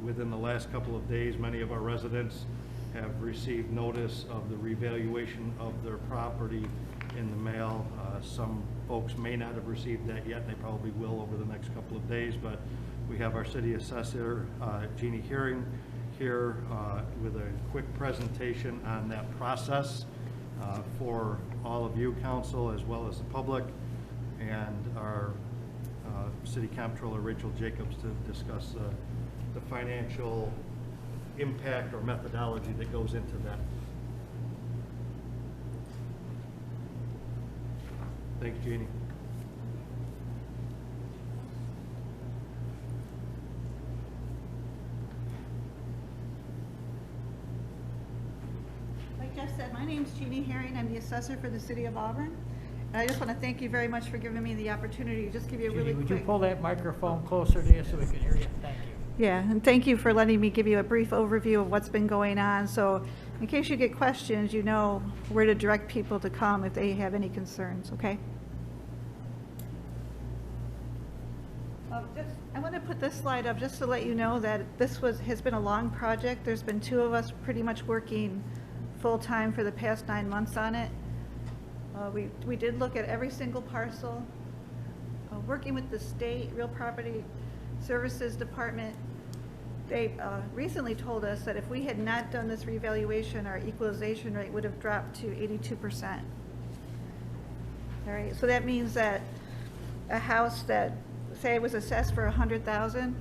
within the last couple of days, many of our residents have received notice of the revaluation of their property in the mail. Some folks may not have received that yet. They probably will over the next couple of days, but we have our city assessor, Jeannie Hering, here with a quick presentation on that process for all of you, council, as well as the public, and our city comptroller, Rachel Jacobs, to discuss the financial impact or methodology that goes into that. Thanks, Jeannie. Like Jeff said, my name's Jeannie Herring. I'm the assessor for the city of Auburn. And I just want to thank you very much for giving me the opportunity to just give you a really Jeannie, quick... would you pull that microphone closer to you so we can hear you? Thank you. Yeah, and thank you for letting me give you a brief overview of what's been going on. So in case you get questions, you know where to direct people to come if they have any concerns, okay? I want to put this slide up just to let you know that this has been a long project. There's been two of us pretty much working full-time for the past 9 months on it. We did look at every single parcel, working with the state real property services department. They recently told us that if we had not done this revaluation, our equalization rate would have dropped to 82%. All right, so that means that a house that, say, was assessed for $100,000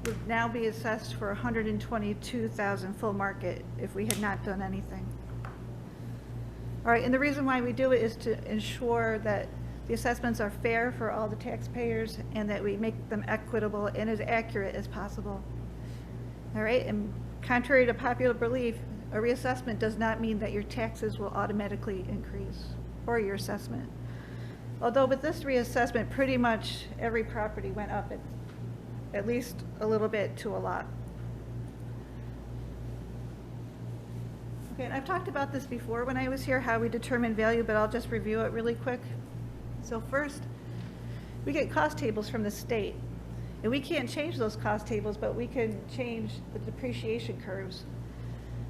would now be assessed for $122,000 full market if we had not done anything. All right, and the reason why we do it is to ensure that the assessments are fair for all the taxpayers and that we make them equitable and as accurate as possible. All right, and contrary to popular belief, a reassessment does not mean that your taxes will automatically increase or your assessment. Although with this reassessment, pretty much every property went up at least a little bit to a lot. Okay, and I've talked about this before when I was here, how we determine value, but I'll just review it really quick. So first, we get cost tables from the state. And we can't change those cost tables, but we can change the depreciation curves.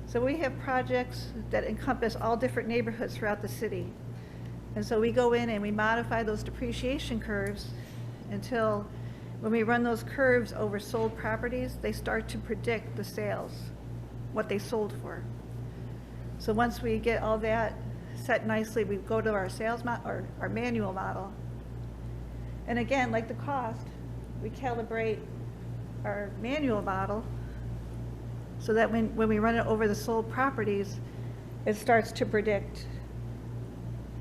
So we have projects that encompass all different neighborhoods throughout the city. And so we go in and we modify those depreciation curves until when we run those curves over sold properties, they start to predict the sales, what they sold for. So once we get all that set nicely, we go to our sales or our manual model. And again, like the cost, we calibrate our manual model so that when we run it over the sold properties, it starts to predict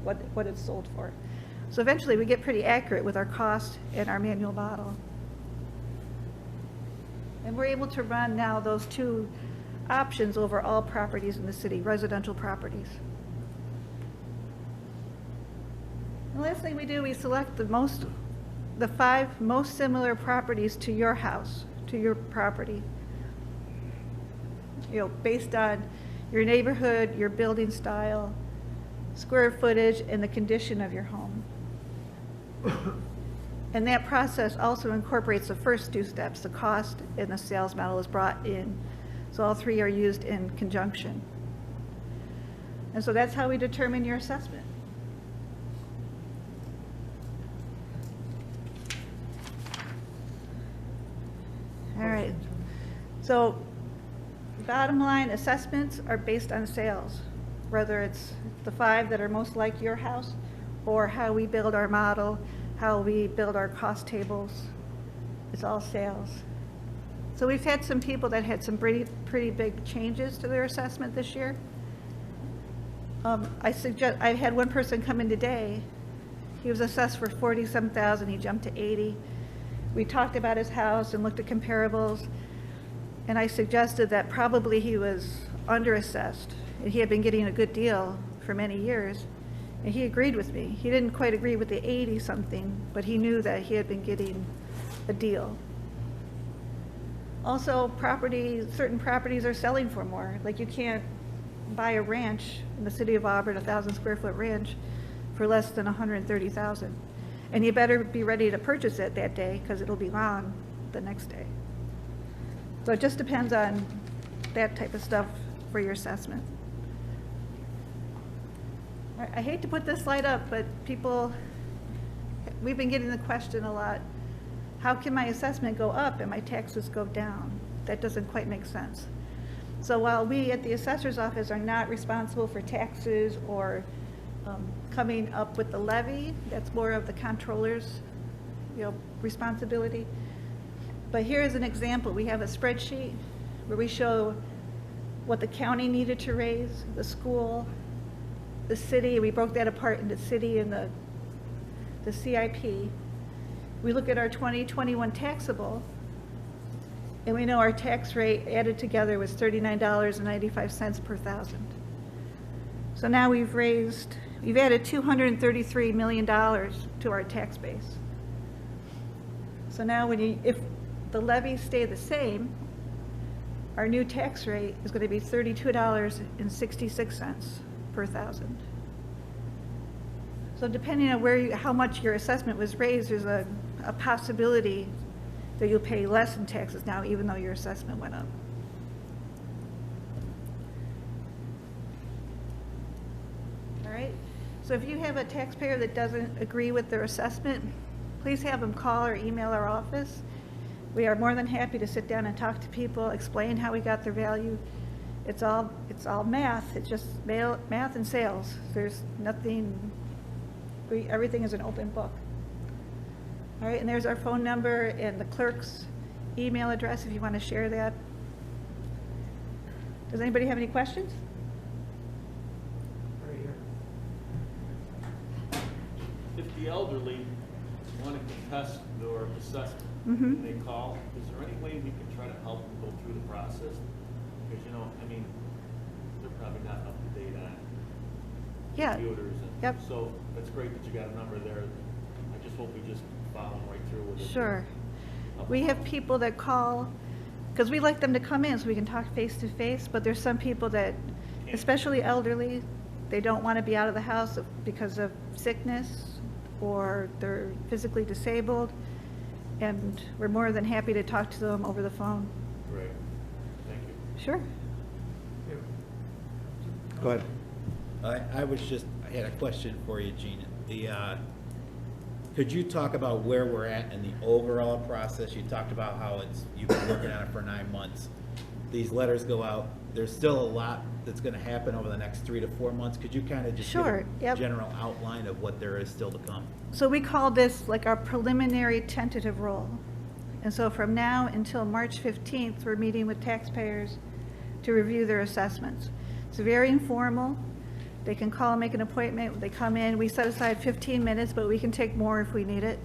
what it's sold for. So eventually we get pretty accurate with our cost and our manual model. And we're able to run now those two options over all properties in the city, residential properties. The last thing we do, we select the 5 most similar properties to your house, to your property. You know, based on your neighborhood, your building style, square footage, and the condition of your home. And that process also incorporates the first 2 steps, the cost and the sales model is brought in. So all 3 are used in conjunction. And so that's how we determine your assessment. All right, so bottom line, assessments are based on sales, whether it's the 5 that are most like your house or how we build our model, how we build our cost tables. It's all sales. So we've had some people that had some pretty big changes to their assessment this year. I had one person come in today. He was assessed for $47,000. He jumped to $80,000. We talked about his house and looked at comparables, and I suggested that probably he was underassessed. And he had been getting a good deal for many years, and he agreed with me. He didn't quite agree with the 80-something, but he knew that he had been getting a deal. Also, certain properties are selling for more. Like you can't buy a ranch in the city of Auburn, a 1,000-square-foot ranch, for less than $130,000. And you better be ready to purchase it that day because it'll be gone the next day. So it just depends on that type of stuff for your assessment. I hate to put this slide up, but people, we've been getting the question a lot, how can my assessment go up and my taxes go down? That doesn't quite make sense. So while we at the assessor's office are not responsible for taxes or coming up with the levy, that's more of the comptroller's, responsibility. But here is an example. We have a spreadsheet where we show what the county needed to raise, the school, the city. We broke that apart into city and the CIP. We look at our 2021 taxable, and we know our tax rate added together was $39.95 per thousand. So now we've added $233 million to our tax base. So now if the levies stay the same, our new tax rate is going to be $32.66 per thousand. So depending on how much your assessment was raised, there's a possibility that you'll pay less in taxes now, even though your assessment went up. All right, so if you have a taxpayer that doesn't agree with their assessment, please have them call or email our office. We are more than happy to sit down and talk to people, explain how we got their value. It's all math. It's just math and sales. There's nothing, everything is an open book. All right, and there's our phone number and the clerk's email address if you want to share that. Does anybody have any questions? Right here. If the elderly want to contest their assessment, Mm-hmm. they call, is there any way we can try to help them go through the process? Because, they're probably not up to date on Yeah. computers. Yep. So that's great that you got a number there. I just hope we just follow them right through with it. Sure. We have people that call, because we like them to come in so we can talk face to face, but there's some people that, especially elderly, they don't want to be out of the house because of sickness or they're physically disabled, and we're more than happy to talk to them over the phone. Great. Thank you. Sure. Go ahead. I had a question for you, Jeanne. Could you talk about where we're at in the overall process? You talked about how you've been working on it for 9 months. These letters go out. There's still a lot that's going to happen over the next 3 to 4 months. Could you kind of just Sure, give a yep. general outline of what there is still to come? So we call this like our preliminary tentative roll. And so from now until March 15th, we're meeting with taxpayers to review their assessments. It's very informal. They can call and make an appointment. They come in. We set aside 15 minutes, but we can take more if we need it.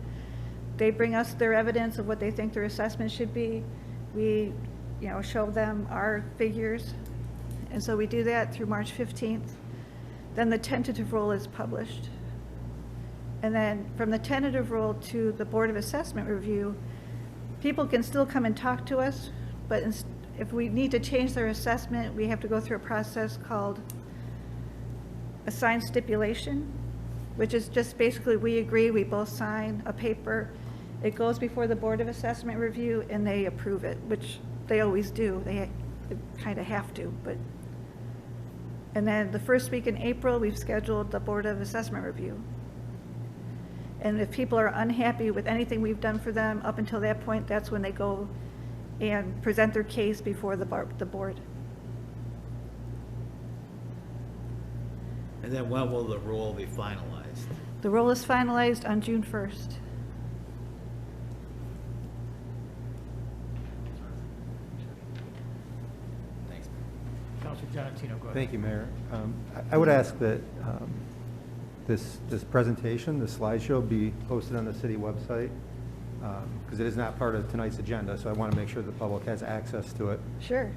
They bring us their evidence of what they think their assessment should be. We, show them our figures. And so we do that through March 15th. Then the tentative roll is published. And then from the tentative roll to the Board of Assessment review, people can still come and talk to us, but if we need to change their assessment, we have to go through a process called assigned stipulation, which is just basically we agree, we both sign a paper. It goes before the Board of Assessment review and they approve it, which they always do. They kind of have to, but. And then the first week in April, we've scheduled the Board of Assessment review. And if people are unhappy with anything we've done for them up until that point, that's when they go and present their case before the board. And then when will the roll be finalized? The roll is finalized on June 1st. Thanks. Counselor Genatino, go ahead. Thank you, Mayor. I would ask that this presentation, the slideshow, be posted on the city website, because it is not part of tonight's agenda, so I want to make sure the public has access to it. Sure.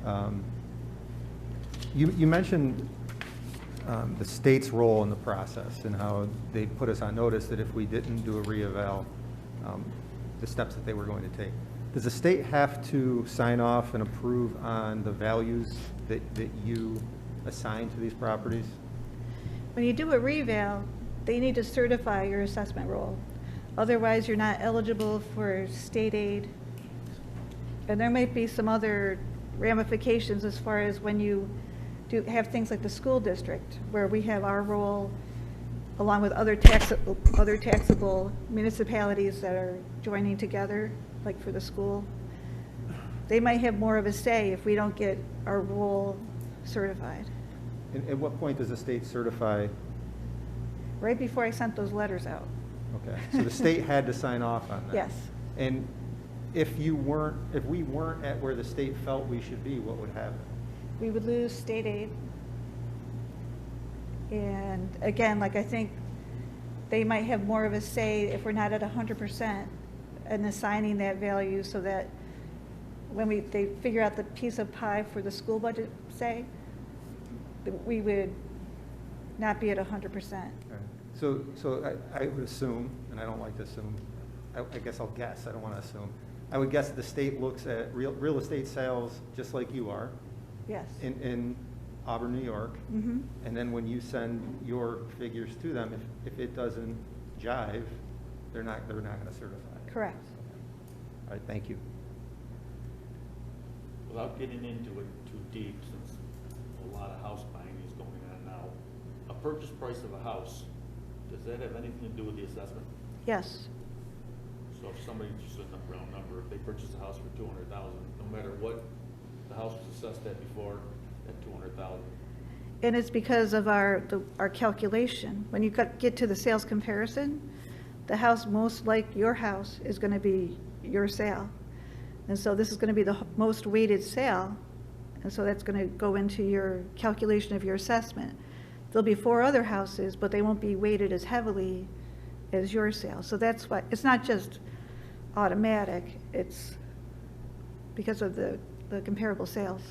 You mentioned the state's role in the process and how they put us on notice that if we didn't do a re-eval, the steps that they were going to take. Does the state have to sign off and approve on the values that you assign to these properties? When you do a reval, they need to certify your assessment roll. Otherwise, you're not eligible for state aid And there might be some other ramifications as far as when you do have things like the school district, where we have our role along with other taxable municipalities that are joining together, like for the school. They might have more of a say if we don't get our role certified. And at what point does the state certify? Right before I sent those letters out. Okay, so the state had to sign off on that? Yes. And if we weren't at where the state felt we should be, what would happen? We would lose state aid. And again, like I think they might have more of a say if we're not at 100% in assigning that value, so that when they figure out the piece of pie for the school budget, say, that we would not be at 100%. Okay. So I would assume, and I don't like to assume, I guess I'll guess, I don't want to assume. I would guess the state looks at real estate sales just like you are Yes. in Auburn, New York. Mm-hmm. And then when you send your figures to them, if it doesn't jive, they're not going to certify it. Correct. All right, thank you. Without getting into it too deep, since a lot of house buying is going on now, a purchase price of a house, does that have anything to do with the assessment? Yes. So if somebody, just a round number, if they purchase a house for $200,000, no matter what the house was assessed at before, at $200,000. And it's because of our calculation. When you get to the sales comparison, the house most like your house is going to be your sale. And so this is going to be the most weighted sale. And so that's going to go into your calculation of your assessment. There'll be 4 other houses, but they won't be weighted as heavily as your sale. So that's why, it's not just automatic, it's because of the comparable sales.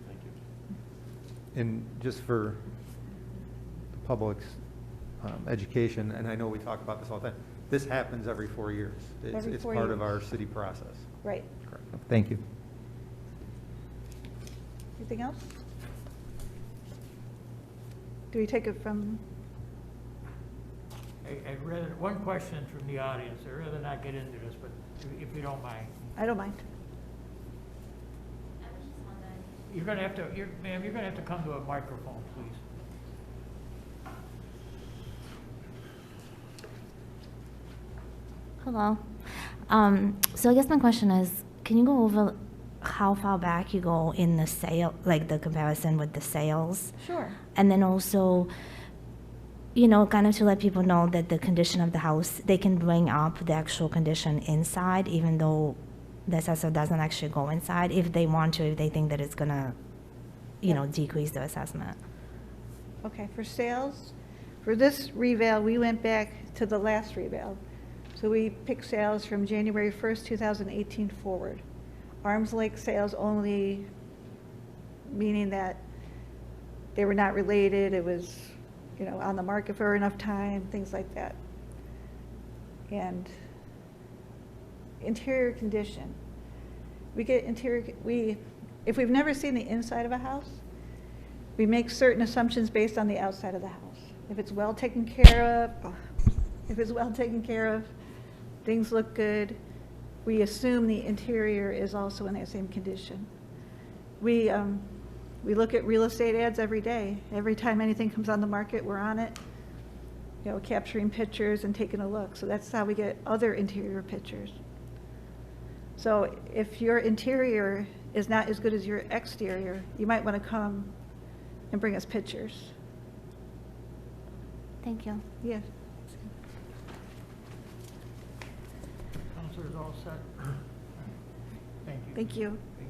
Thank you. And just for the public's education, and I know we talk about this all the time, this happens every 4 years. Every It's 4 part of years. our city process. Right. Correct. Thank you. Anything else? Do we take it from, I'd rather, one question from the audience, I'd rather not get into this, but if you don't mind. I don't mind. You're gonna have to, ma'am, you're gonna have to come to a microphone, please. Hello. So I guess my question is, can you go over how far back you go in the sale, like the comparison with the sales? Sure. And then also, you know, kind of to let people know that the condition of the house, they can bring up the actual condition inside, even though the assessor doesn't actually go inside, if they want to, if they think that it's gonna, you know, decrease the assessment. Okay, for sales, for this reval, we went back to the last reval. So we picked sales from January 1st, 2018 forward. Arm's length sales only, meaning that they were not related, it was, you know, on the market for enough time, things like that. And interior condition. We get if we've never seen the inside of a house, we make certain assumptions based on the outside of the house. If it's well taken care of, things look good, we assume the interior is also in that same condition. We look at real estate ads every day. Every time anything comes on the market, we're on it, you know, capturing pictures and taking a look. So that's how we get other interior pictures. So if your interior is not as good as your exterior, you might want to come and bring us pictures. Thank you. Yeah. Counselor's all set? Thank you. Thank you. Thank